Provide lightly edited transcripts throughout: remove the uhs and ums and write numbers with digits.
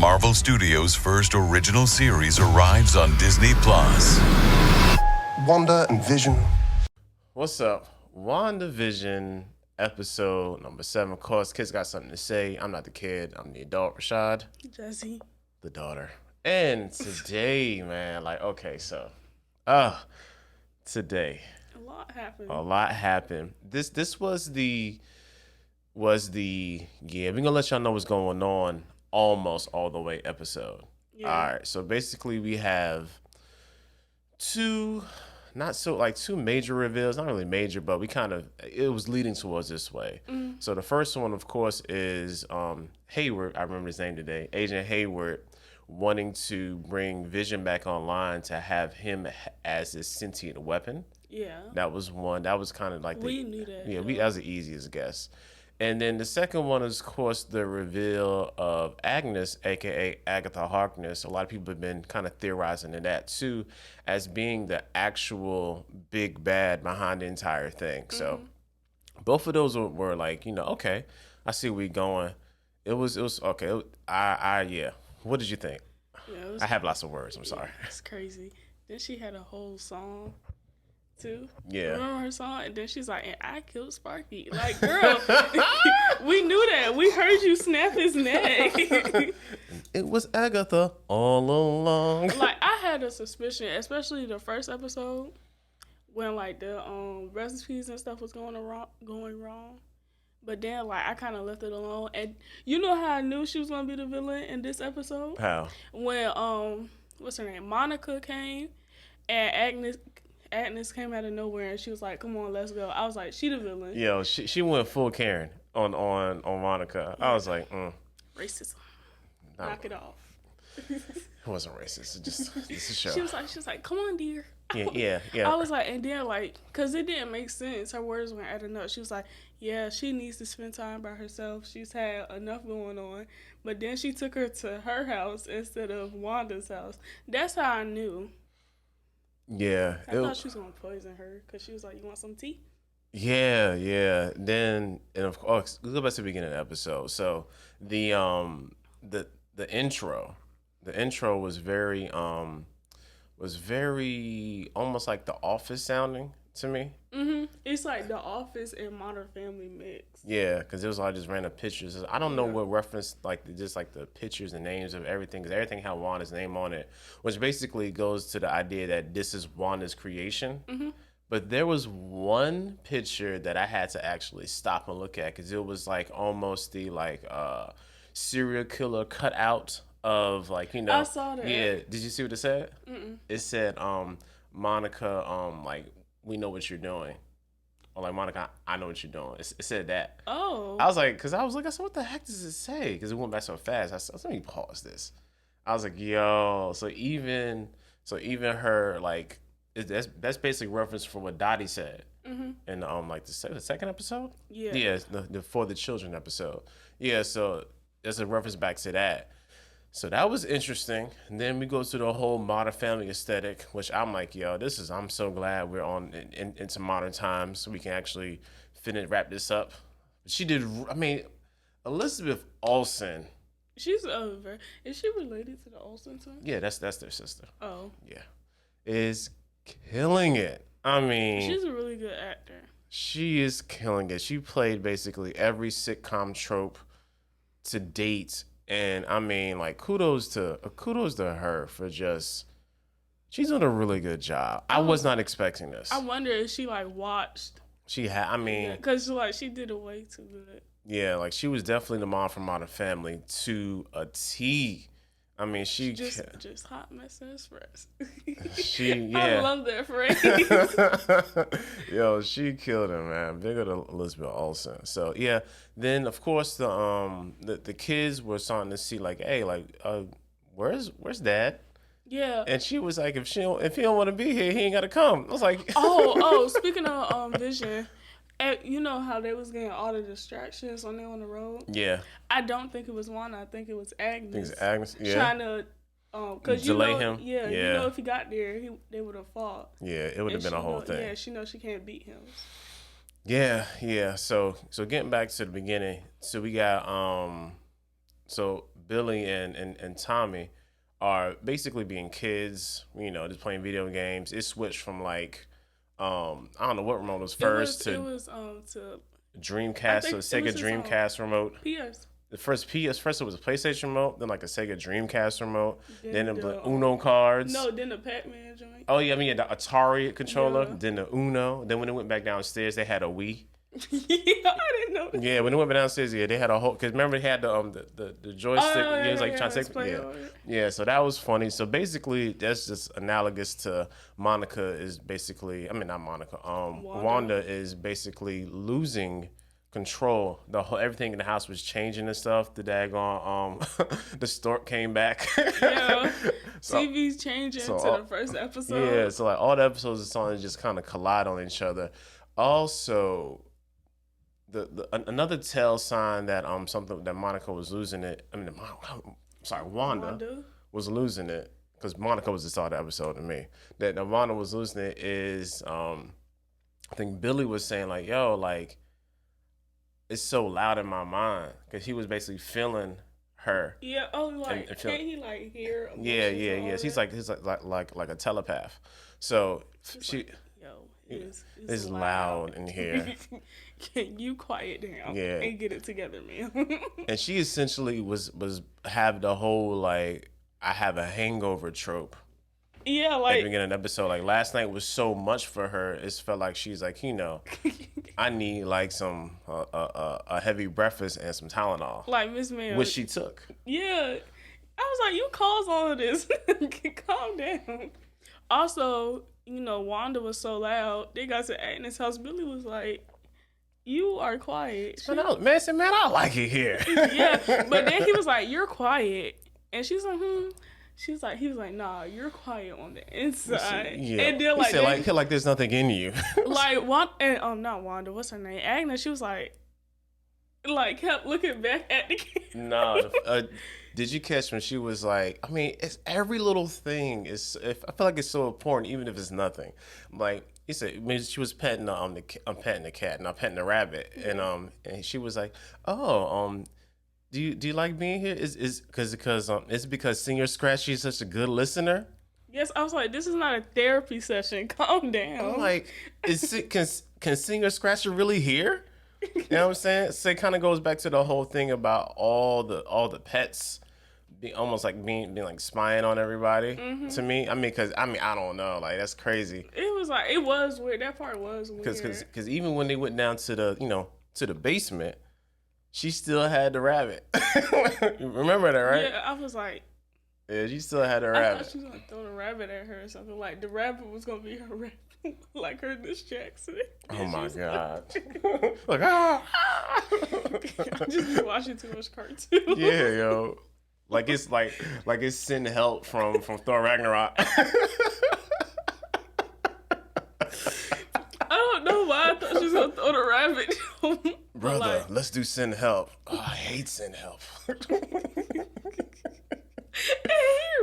Marvel Studios' first original series arrives on Disney+. Wanda and Vision. What's up? Wandavision episode number 7. Of course, kids got something to say. I'm not the kid. I'm the adult, Rashad. Jesse. The daughter. And today, man, today. A lot happened. A lot happened. This was the we're gonna let y'all know what's going on almost all the way episode. Yeah. All right, so basically we have two major reveals, not really major, but it was leading towards this way. Mm-hmm. So the first one, of course, is Hayward. I remember his name today. Agent Hayward wanting to bring Vision back online to have him as his sentient weapon. Yeah. That was one. That was kind of like we knew that. Yeah, that was the easiest guess. And then the second one is, of course, the reveal of Agnes, a.k.a. Agatha Harkness. A lot of people have been kind of theorizing in that, too, as being the actual big bad behind the entire thing. Mm-hmm. So both of those were like, okay, I see where you're going. It was okay. Yeah. What did you think? Yeah, I have lots of words. I'm sorry. It's crazy. Then she had a whole song too. Yeah. Remember her song? And then she's like, and I killed Sparky. Like, girl, we knew that. We heard you snap his neck. It was Agatha all along. Like, I had a suspicion, especially the first episode, when like the recipes and stuff was going wrong. But then, like, I kind of left it alone. And you know how I knew she was going to be the villain in this episode? How? When, what's her name? Monica came, and Agnes came out of nowhere, and she was like, come on, let's go. I was like, she the villain. Yo, she went full Karen on Monica. Yeah. I was like, Racism. Knock it off. It wasn't racist. It's a show. She was like, come on, dear. Yeah. I was like, and then, like, because it didn't make sense. Her words weren't adding up. She was like, yeah, she needs to spend time by herself. She's had enough going on. But then she took her to her house instead of Wanda's house. That's how I knew. Yeah. I thought she was going to poison her because she was like, you want some tea? Yeah. Then, and of course, let's go back to the beginning of the episode. So the intro was very almost like The Office sounding to me. Mm-hmm. It's like The Office and Modern Family mix. Yeah, because it was like just random pictures. I don't know what reference, just the pictures and names of everything, because everything had Wanda's name on it, which basically goes to the idea that this is Wanda's creation. Mm-hmm. But there was one picture that I had to actually stop and look at, because it was like almost the serial killer cutout of I saw that. Yeah, did you see what it said? Mm-mm. It said Monica, we know what you're doing. Or like, Monica, I know what you're doing. It said that. Oh. I was like, because I was like, I said, what the heck does it say? Because it went back so fast. I said, let me pause this. I was like, yo. So even her, like, that's basically reference for what Dottie said. Mm-hmm. In the second episode. Yeah, the For the Children episode. Yeah, so there's a reference back to that. So that was interesting. And then we go to the whole Modern Family aesthetic, which I'm like, yo, I'm so glad we're on into modern times so we can actually wrap this up. She did, Elizabeth Olsen. She's is she related to the Olsen twins? Yeah, that's their sister. Oh. Yeah. Is killing it. She's a really good actor. She is killing it. She played basically every sitcom trope to date. And kudos to her for she's doing a really good job. I was not expecting this. I wonder if she watched. She had, because she did it way too good. Yeah, she was definitely the mom from Modern Family to a T. She just hot mess and express. Yeah. I love that phrase. Yo, she killed her, man. Bigger than Elizabeth Olsen. So yeah, then of course the kids were starting to see where's Dad? Yeah. And she was like, if he don't want to be here, he ain't gotta come. I was like, speaking of Vision. You know how they was getting all the distractions when they on the road? Yeah. I don't think it was Wanda. I think it was Agnes. I think it's Agnes, yeah. Trying to, cause delay him. Yeah, you know if he got there, they would have fought. Yeah, it would have been a whole thing. Yeah, she knows she can't beat him. Yeah. So getting back to the beginning, so we got so Billy and Tommy are basically being kids, just playing video games. It switched from like, I don't know what remote was first it was to Dreamcast, so Sega Dreamcast remote. PS. The first it was a PlayStation remote, then like a Sega Dreamcast remote, then the the Uno cards. No, then the Pac-Man joint. Oh yeah, I mean the Atari controller, Yeah. then the Uno. Then when it went back downstairs, they had a Wii. Yeah, I didn't know that. Yeah, when it went downstairs, they had a whole. Cause remember they had the joystick. Oh, It was like trying to take. Yeah. So that was funny. So basically, that's just analogous to Monica is basically. I mean, not Monica. Wanda is basically losing control. Everything in the house was changing and stuff. The daggone the stork came back. Yeah. So- TV's changing to the first episode. Yeah, so like all the episodes of songs just kind of collide on each other. Also, another tell sign that something that Monica was losing it. I mean, Wanda was losing it because Monica was the star of the episode to me. That Wanda was losing it is I think Billy was saying like, "Yo, like it's so loud in my mind," because he was basically feeling her. Yeah. Oh, like can't he like hear? Yeah. He's like a telepath. So she. It's loud in here. Can you quiet down and get it together, man? And she essentially was have the whole like I have a hangover trope. Yeah, At like the beginning of the episode, like last night was so much for her. It felt like she's like, I need like some a heavy breakfast and some Tylenol, like Miss Ma'am, which she took. Yeah, I was like, you caused all of this. Calm down. Also, Wanda was so loud. They got to Agnes' house. Billy was like, "You are quiet." Man, I like it here. Yeah, but then he was like, "You're quiet," and she's like, he was like, "Nah, you're quiet on the inside." Yeah. And then He said, like there's nothing in you. like not Wanda. What's her name? Agnes. She was like kept looking back at the camera. No. Did you catch when she was like, I mean, it's every little thing is. I feel like it's so important, even if it's nothing. Like he said, maybe she was petting I'm petting the cat and I'm petting the rabbit, and she was like, oh, do you like being here? Is because Senior Scratchy is such a good listener? Yes, I was like, this is not a therapy session. Calm down. I'm like, can Senior Scratcher really hear? You know what I'm saying? So it kind of goes back to the whole thing about all the pets be almost like being like spying on everybody. To me, I mean, I don't know, like that's crazy. It was weird. That part was weird. Because even when they went down to the basement, she still had the rabbit. You remember that, right? Yeah, I was like, yeah, she still had the I rabbit. thought she was gonna throw the rabbit at her or something. Like the rabbit was gonna be her rabbit. Like her distraction. Oh my god! Like, I just be watching too much cartoons. Yeah, yo, like it's send help from Thor Ragnarok. I don't know why I thought she was gonna throw the rabbit. Brother, let's do send help. Oh, I hate send help.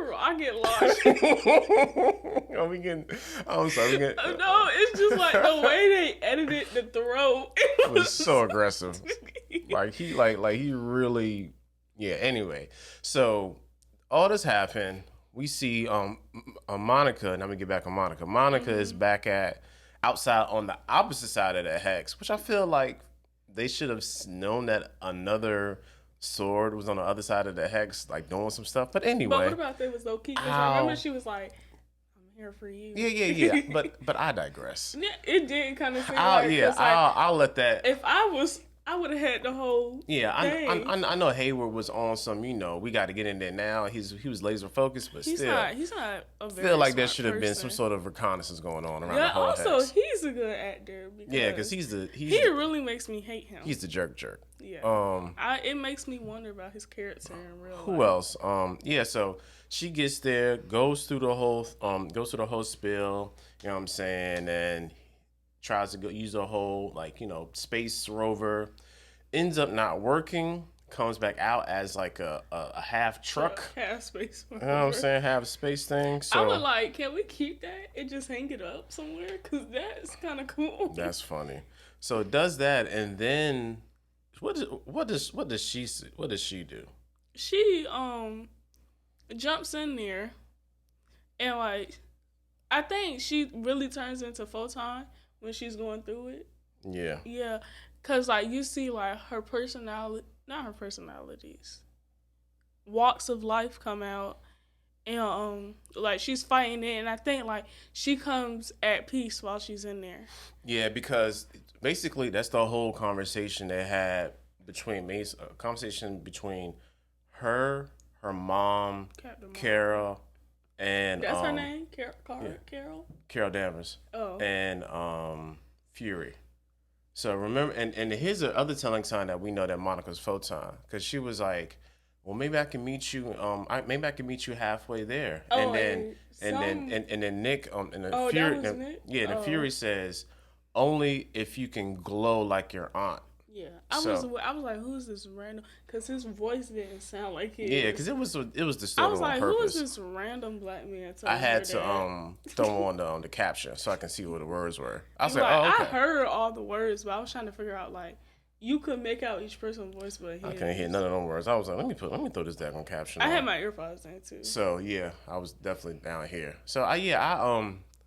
Rocket launch. I'm sorry. No, it's just like the way they edited the throw. It was so aggressive. Like he really, yeah. Anyway, so all this happened. We see Monica. Now we get back on Monica. Monica is back outside on the opposite side of the hex, which I feel like they should have known that another sword was on the other side of the hex, like doing some stuff. But anyway. But what about if they was low key? Because I remember she was like, "I'm here for you." Yeah. But I digress. Yeah, it did kind of seem I'll let that. If I would have had the whole. Yeah, thing. I know Hayward was on some. We got to get in there now. He was laser focused, but he's still, not. A very feel like there smart should have been some person. sort of reconnaissance going on around Yeah. the whole Also, hex. he's a good actor. Because he really makes me hate him. He's the jerk. Yeah. It makes me wonder about his character in real life. Who else? Yeah. So she gets there, goes through the whole spill. You know what I'm saying, and tries to use the whole space rover. Ends up not working. Comes back out as like a half truck. Half space. You know what I'm saying? Half space thing. So I would can we keep that and just hang it up somewhere? Because that's kind of cool. That's funny. So it does that, and then what does she do? she jumps in there and like I think she really turns into Photon when she's going through it. Yeah. Yeah. Cause like you see like her personality, not her personalities, walks of life come out, and like she's fighting it, and I think like she comes at peace while she's in there. Yeah, because basically that's the whole conversation they had between her mom, Captain Carol, and that's her name, Carol. Carol Danvers. Oh. And Fury. So remember, and here's the other telling sign that we know that Monica's Photon, because she was like, well, maybe I can meet you. Maybe I can meet you halfway there. Oh, and then Nick and the oh, Fury. that was Nick? Yeah, the Fury says, only if you can glow like your aunt. Yeah, I was like, who's this random? Because his voice didn't sound like his. Yeah, because it was distorted I was like, on purpose. who is this random black man? I had to throw on the caption so I can see what the words were. I was like, like, oh, okay. I heard all the words, but I was trying to figure out like you could make out each person's voice, but I couldn't hear none of them words. I was like, let me throw this daggone caption. I had my earpods in too. So yeah, I was definitely down here. So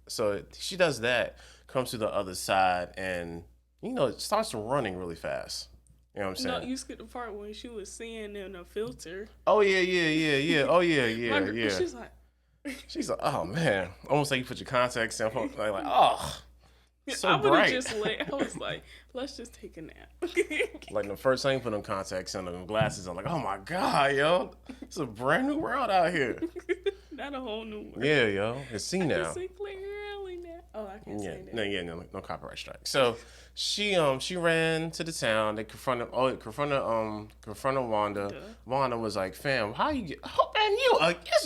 so she does that, comes to the other side, and it starts running really fast. You know what I'm saying? No, you skipped the part when she was seeing in a filter. Oh yeah. Oh yeah. She's like, oh man, almost like you put your contacts in, like oh, so I would bright. have just I was like, let's just take a nap. Like the first time you put them contacts in, them glasses, I'm like, oh my god, yo, it's a brand new world out here. Not a whole new world. Yeah, yo, it's see now. I can see clearly now. Oh, I can't say that. No copyright strike. So she ran to the town. They confronted Wanda. Duh. Wanda was like, "Fam, how you get? Oh man,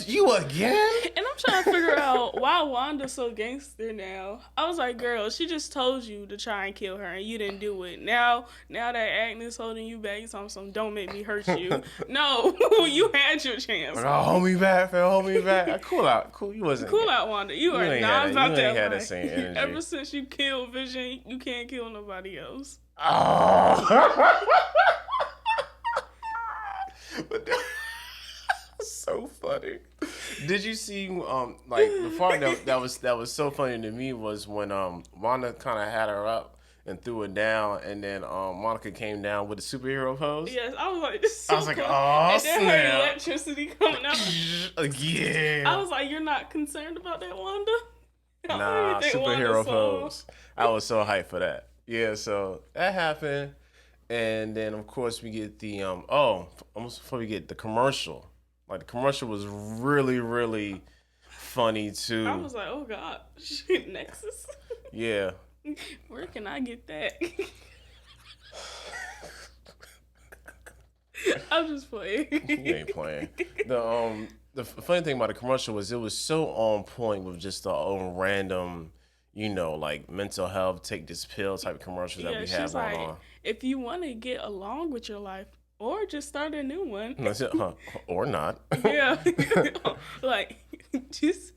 you again?" And I'm trying to figure out why Wanda's so gangster now. I was like, girl, she just told you to try and kill her and you didn't do it. Now that Agnes holding you back, some don't make me hurt you. No, you had your chance. Like, oh, hold me back, fam, hold me back. Cool out, cool. You wasn't cool out, Wanda. You are ain't not about you that ain't had the life. same energy. Ever since you killed Vision, you can't kill nobody else. Oh. But so funny. Did you see like the part that was so funny to me was when Wanda kind of had her up and threw it down, and then Monica came down with a superhero pose. Yes, I was like, this is so I was like, cool. oh and then snap! her electricity coming out. Yeah. I was like, you're not concerned about that, Wanda? Nah, superhero pose. I was so hyped for that. Yeah, so that happened, and then of course we get the almost before we get the commercial. Like the commercial was really, really funny too. I was like, oh god, Nexus. Yeah. Where can I get that? I'm just playing. You ain't playing. The funny thing about the commercial was it was so on point with just the own random, like mental health, take this pill type of commercials that we have going on. If you want to get along with your life, or just start a new one. That's it, huh? Or not. Yeah. Like, just,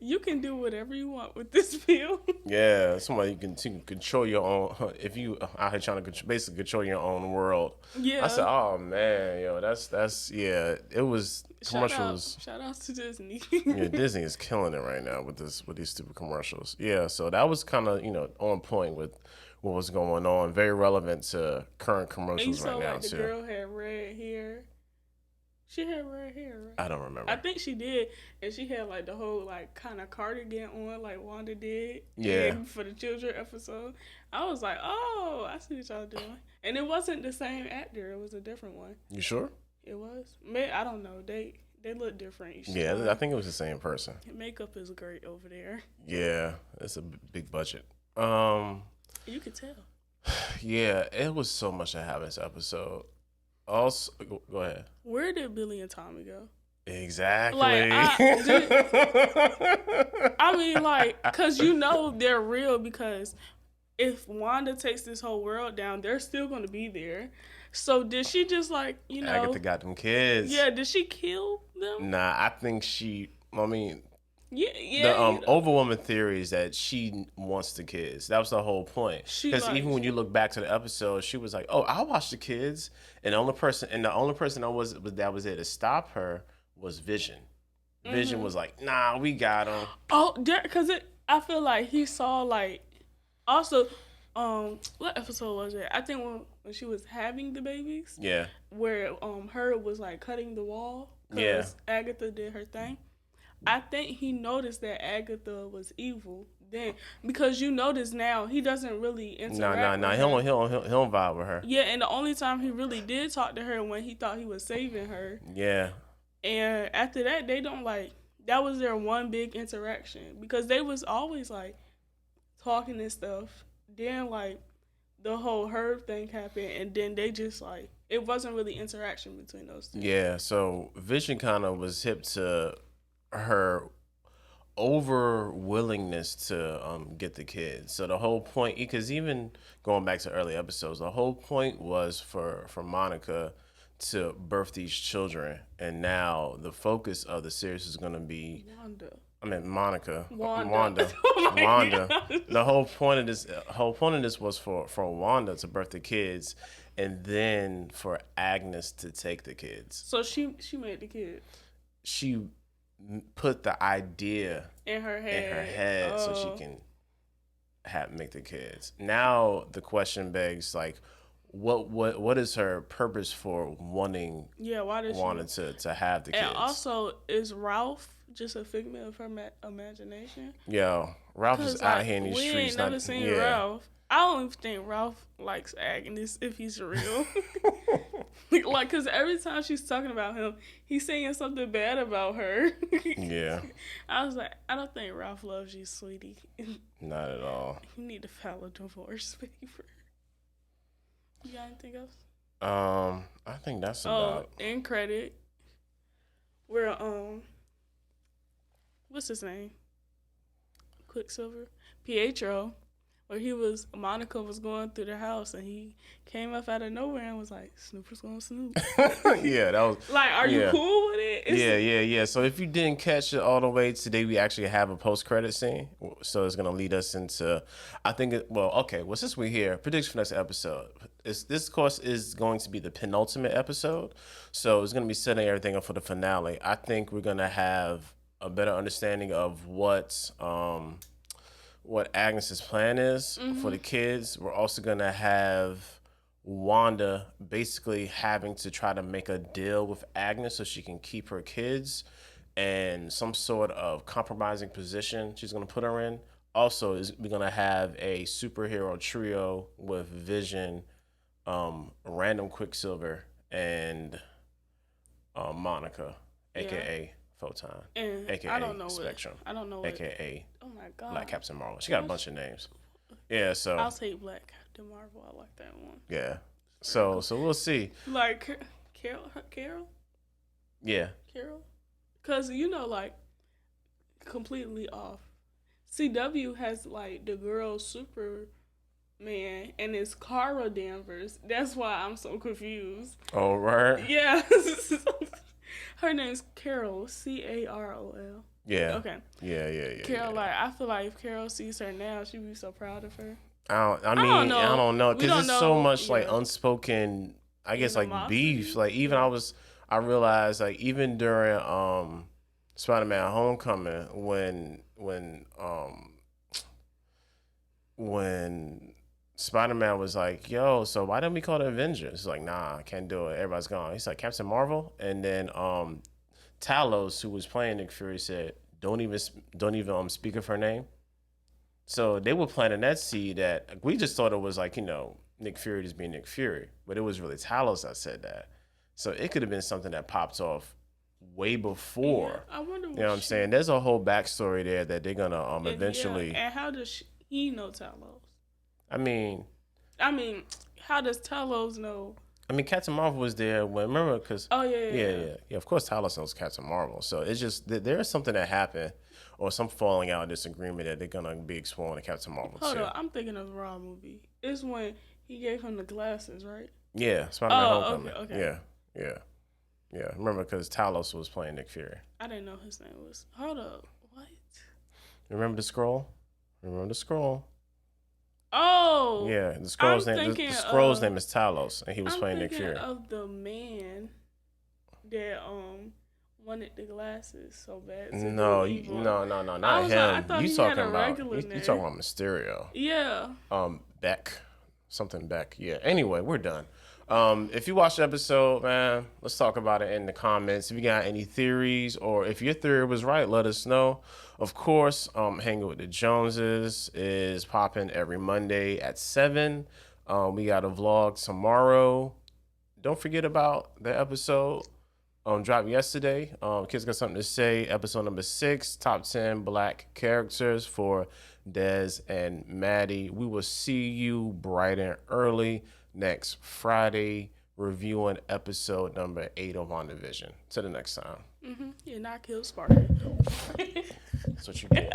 you can do whatever you want with this pill. Yeah, somebody you can control your own. If you out here trying to basically control your own world. Yeah. I said, oh man, yo, that's yeah. It was commercials. Shout out to Disney. Yeah, Disney is killing it right now with these stupid commercials. Yeah, so that was kind of on point with what was going on. Very relevant to current commercials right now the too. The girl had red hair. She had red hair, right? I don't remember. I think she did, and she had like the whole like kind of cardigan on, like Wanda did. Yeah. For the children episode, I was like, oh, I see what y'all doing, and it wasn't the same actor; it was a different one. You sure? It was. I don't know. They look different. Yeah, I think it was the same person. Makeup is great over there. Yeah, it's a big budget. You could tell. Yeah, it was so much that happened this episode. Also, go ahead. Where did Billy and Tommy go? Exactly. Like, I mean, like, because they're real, because if Wanda takes this whole world down, they're still going to be there. So did she just, like, Agatha got them kids. Yeah, did she kill them? Nah, I think Yeah. The overwhelming theory is that she wants the kids. That was the whole point. Because even when you look back to the episode, she was like, "Oh, I'll watch the kids," and the only person that was there to stop her was Vision. Vision was like, "Nah, we got him." Oh, because I feel like he saw like also. What episode was it? I think when she was having the babies. Yeah. Where her was like cutting the wall. Yeah. Agatha did her thing. I think he noticed that Agatha was evil then, because you notice now he doesn't really interact. No. He don't vibe with her. Yeah, and the only time he really did talk to her when he thought he was saving her. Yeah. And after that, they don't like. That was their one big interaction, because they was always like talking and stuff. Then like the whole Herb thing happened, and then they just like it wasn't really interaction between those two. Yeah. So Vision kind of was hip to her over willingness to get the kids. So the whole point, because even going back to early episodes, the whole point was for Monica to birth these children, and now the focus of the series is going to be Wanda. Oh Wanda. God. The whole point of this was for Wanda to birth the kids, and then for Agnes to take the kids. So she made the kids. She put the idea in her head, so she can make the kids. Now the question begs, like, what is her purpose for wanting? Yeah, why does wanted to have the kids? And also, is Ralph just a figment of her imagination? Yo, Ralph is out here in these we streets. Ain't never seen Ralph. I don't even think Ralph likes Agnes if he's real. Like, because every time she's talking about him, he's saying something bad about her. Yeah. I was like, I don't think Ralph loves you, sweetie. Not at all. You need to file a divorce paper. You got anything else? I think that's about. End credit. Where what's his name? Quicksilver, Pietro. Where Monica was going through the house, and he came up out of nowhere and was like, "Snooper's gonna snoop." Yeah, that was like, are you cool with it? Yeah. So if you didn't catch it all the way today, we actually have a post-credit scene. So it's gonna lead us into, I think. Since we're here, prediction for next episode. This course is going to be the penultimate episode, so it's gonna be setting everything up for the finale. I think we're gonna have a better understanding of what Agnes's plan is for the kids. We're also going to have Wanda basically having to try to make a deal with Agnes so she can keep her kids, and some sort of compromising position she's going to put her in. Also, we're going to have a superhero trio with Vision, Random Quicksilver, and Monica, a.k.a. Photon, and aka I don't know Spectrum, aka oh my God, Black Captain Marvel. She got a bunch of names. Yeah, so I'll take Black Captain Marvel. I like that one. Yeah, so we'll see. Like Carol. Yeah, Carol, because like completely off. CW has like the girl Superman, and it's Kara Danvers. That's why I'm so confused. Oh right. Yeah. Her name's Carol, Carol. Yeah. Okay. Yeah. Carol, like, I feel like if Carol sees her now, she'd be so proud of her. I don't know, because it's so much like unspoken, I guess, like beef. Like even I realized like even during Spider-Man Homecoming when Spider-Man was like, yo, so why didn't we call the Avengers? He's like, nah, I can't do it. Everybody's gone. He's like, Captain Marvel? And then Talos, who was playing Nick Fury, said, don't even speak of her name. So they were planting that seed that we just thought it was like, Nick Fury just being Nick Fury. But it was really Talos that said that. So it could have been something that popped off way before. Yeah, I wonder what I'm saying? There's a whole backstory there that they're going to eventually. Yeah. And how does he know Talos? I mean, how does Talos know? I mean, Captain Marvel was there when, remember, because... Oh, yeah. Of course, Talos knows Captain Marvel. So it's just, there is something that happened or some falling out disagreement that they're going to be exploring in Captain Marvel. Hold on, I'm thinking of the Raw movie. It's when he gave him the glasses, right? Yeah, Spider-Man Homecoming. Okay. Yeah. Remember, because Talos was playing Nick Fury. I didn't know his name was... Hold up, what? Remember the scroll? Remember the scroll? Oh. Yeah, the scroll's name. The scroll's name is Talos, and he was playing Nick Fury. Of the man that wanted the glasses so bad. No, not him. You talking about Mysterio. Yeah. Beck, something Beck. Yeah. Anyway, we're done. If you watched the episode, man, let's talk about it in the comments. If you got any theories or if your theory was right, let us know. Of course, Hanging with the Joneses is popping every Monday at 7. We got a vlog tomorrow. Don't forget about the episode dropped yesterday. Kids got something to say. Episode number 6, top 10 black characters for Dez and Maddie. We will see you bright and early next Friday, reviewing episode number 8 of Wandavision. Till the next time. You're not kill Spartan. That's what you get.